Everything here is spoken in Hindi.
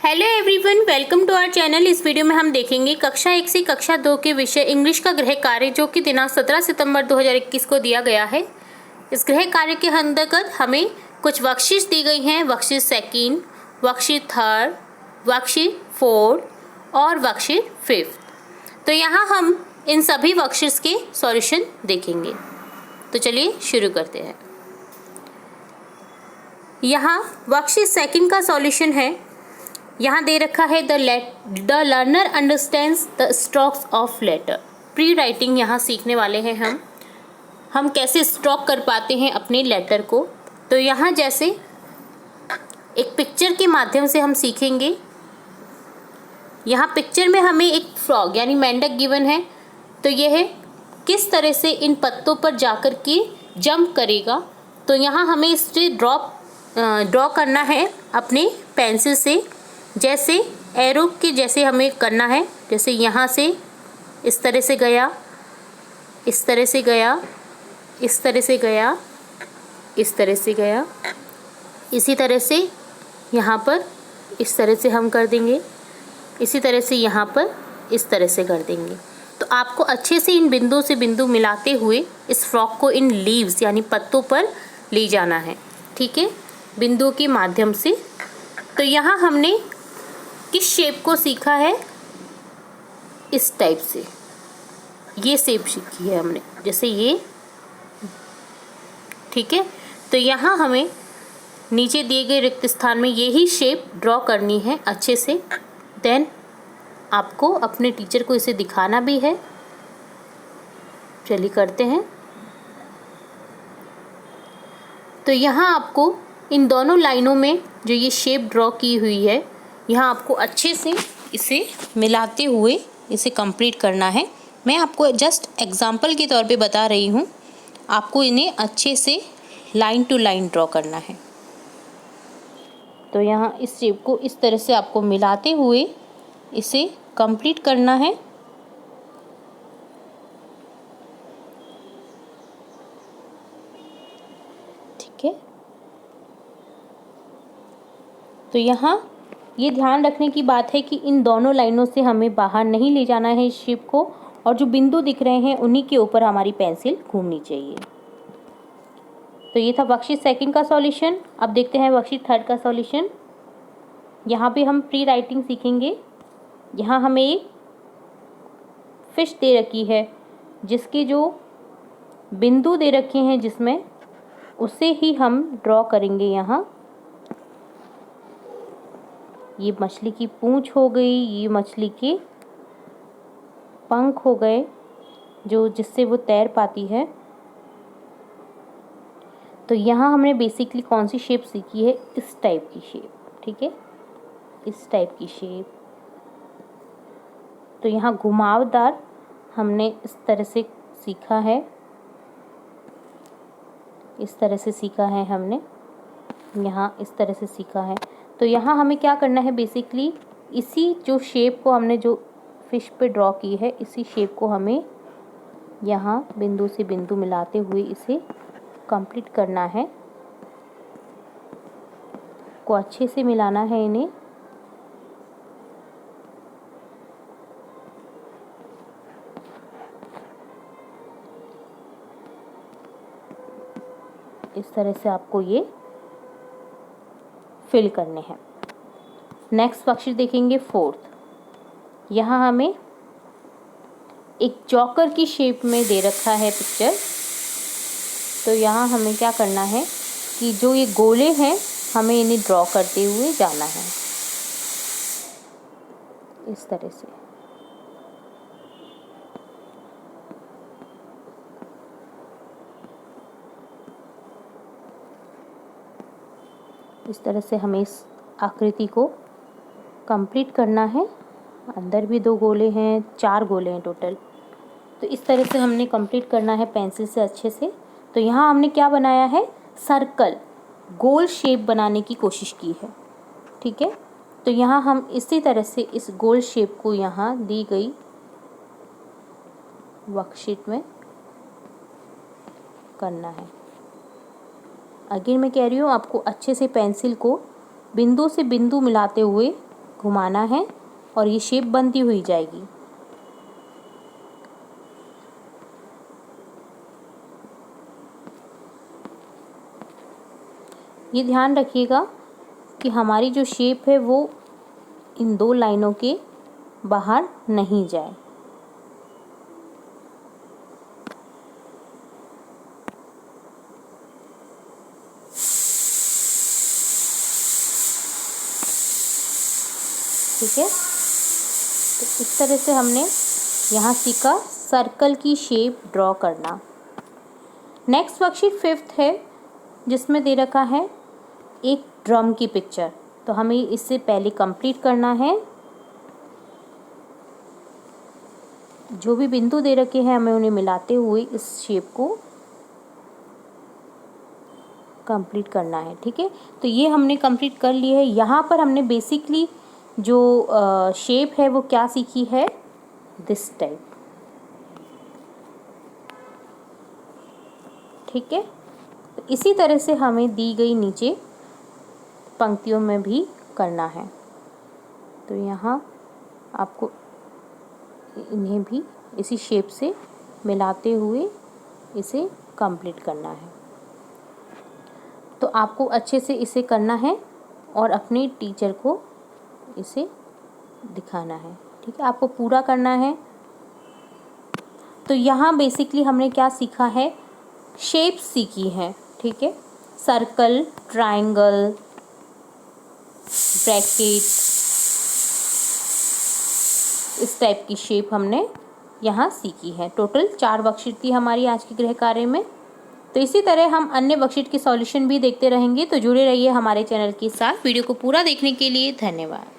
Hello everyone, welcome to our channel. इस वीडियो में हम देखेंगे कक्षा 1 से कक्षा 2 के विषय इंग्लिश का गृह कार्य, जो कि दिनांक 17 सितंबर 2021 को दिया गया है। इस गृह कार्य के अंतर्गत हमें कुछ वर्कशीट्स दी गई हैं। Worksheet second, worksheet third, worksheet fourth और वर्कशीट फिफ्थ। तो यहाँ हम इन सभी वर्कशीट्स के सॉल्यूशन देखेंगे। तो चलिए शुरू करते हैं। यहाँ वर्कशीट सेकेंड का सॉल्यूशन है। यहाँ दे रखा है the learner understands the strokes of letter. Pre writing यहाँ सीखने वाले हैं हम कैसे स्ट्रोक कर पाते हैं अपने लेटर को। तो यहाँ जैसे एक पिक्चर के माध्यम से हम सीखेंगे। यहाँ पिक्चर में हमें एक फ्रॉग यानी मेंढक गिवन है। तो यह किस तरह से इन पत्तों पर जाकर के जंप करेगा। तो यहाँ हमें इसे ड्रॉ करना है अपने पेंसिल से। जैसे एरो के जैसे हमें करना है। जैसे यहाँ से इस तरह से गया, इस तरह से गया, इस तरह से गया, इस तरह से गया। इसी तरह से यहाँ पर इस तरह से हम कर देंगे। इसी तरह से यहाँ पर इस तरह से कर देंगे। तो आपको अच्छे से इन बिंदु से बिंदु मिलाते हुए इस फ्रॉक को इन लीव्स यानी पत्तों पर ले जाना है। ठीक है, बिंदु के माध्यम से। तो यहाँ हमने किस शेप को सीखा है, इस टाइप से ये शेप सीखी है हमने, जैसे ये। ठीक है, तो यहाँ हमें नीचे दिए गए रिक्त स्थान में यही शेप ड्रॉ करनी है अच्छे से। देन आपको अपने टीचर को इसे दिखाना भी है। चलिए करते हैं। तो यहाँ आपको इन दोनों लाइनों में जो ये शेप ड्रॉ की हुई है, यहाँ आपको अच्छे से इसे मिलाते हुए इसे कंप्लीट करना है। मैं आपको जस्ट एग्जांपल के तौर पे बता रही हूँ। आपको इन्हें अच्छे से लाइन टू लाइन ड्रॉ करना है। तो यहाँ इस शेप को इस तरह से आपको मिलाते हुए इसे कंप्लीट करना है। ठीक है, तो यहाँ ये ध्यान रखने की बात है कि इन दोनों लाइनों से हमें बाहर नहीं ले जाना है इस शेप को, और जो बिंदु दिख रहे हैं उन्हीं के ऊपर हमारी पेंसिल घूमनी चाहिए। तो ये था वर्कशीट सेकंड का सॉल्यूशन। अब देखते हैं वर्कशीट थर्ड का सॉल्यूशन। यहाँ पे हम प्री राइटिंग सीखेंगे। यहाँ हमें एक फिश दे रखी है, जिसके जो बिंदु दे रखे हैं जिसमें, उसे ही हम ड्रॉ करेंगे। यहाँ ये मछली की पूंछ हो गई, ये मछली के पंख हो गए, जो जिससे वो तैर पाती है। तो यहाँ हमने बेसिकली कौन सी शेप सीखी है, इस टाइप की शेप। ठीक है, इस टाइप की शेप। तो यहाँ घुमावदार हमने इस तरह से सीखा है, इस तरह से सीखा है हमने, यहाँ इस तरह से सीखा है। तो यहाँ हमें क्या करना है, बेसिकली इसी जो शेप को हमने जो फिश पे ड्रॉ की है, इसी शेप को हमें यहाँ बिंदु से बिंदु मिलाते हुए इसे कंप्लीट करना है। को अच्छे से मिलाना है इन्हें। इस तरह से आपको ये फिल करने हैं। नेक्स्ट वर्कशीट देखेंगे फोर्थ। यहाँ हमें एक जॉकर की शेप में दे रखा है पिक्चर। तो यहाँ हमें क्या करना है कि जो ये गोले हैं, हमें इन्हें ड्रॉ करते हुए जाना है इस तरह से। इस तरह से हमें इस आकृति को कंप्लीट करना है। अंदर भी 2 गोले हैं, 4 गोले हैं टोटल। तो इस तरह से हमने कंप्लीट करना है पेंसिल से अच्छे से। तो यहाँ हमने क्या बनाया है, सर्कल, गोल शेप बनाने की कोशिश की है। ठीक है, तो यहाँ हम इसी तरह से इस गोल शेप को यहाँ दी गई वर्कशीट में करना है। अगेन मैं कह रही हूँ, आपको अच्छे से पेंसिल को बिंदु से बिंदु मिलाते हुए घुमाना है और ये शेप बनती हुई जाएगी। ये ध्यान रखिएगा कि हमारी जो शेप है वो इन 2 लाइनों के बाहर नहीं जाए। ठीक है, तो इस तरह से हमने यहाँ सीखा सर्कल की शेप ड्रॉ करना। नेक्स्ट वर्कशीट 5th है, जिसमें दे रखा है एक ड्रम की पिक्चर। तो हमें इससे पहले कंप्लीट करना है। जो भी बिंदु दे रखे हैं हमें उन्हें मिलाते हुए इस शेप को कंप्लीट करना है। ठीक है, तो ये हमने कंप्लीट कर लिया है। यहाँ पर हमने बेसिकली जो शेप है वो क्या सीखी है, दिस टाइप। ठीक है, तो इसी तरह से हमें दी गई नीचे पंक्तियों में भी करना है। तो यहाँ आपको इन्हें भी इसी शेप से मिलाते हुए इसे कंप्लीट करना है। तो आपको अच्छे से इसे करना है और अपने टीचर को इसे दिखाना है। ठीक है, आपको पूरा करना है। तो यहाँ बेसिकली हमने क्या सीखा है, शेप सीखी है। ठीक है, सर्कल, ट्रायंगल, ब्रैकेट, इस टाइप की शेप हमने यहाँ सीखी है। टोटल 4 वर्कशीट थी हमारी आज के गृह कार्य में। तो इसी तरह हम अन्य वर्कशीट के सॉल्यूशन भी देखते रहेंगे। तो जुड़े रहिए हमारे चैनल के साथ। वीडियो को पूरा देखने के लिए धन्यवाद।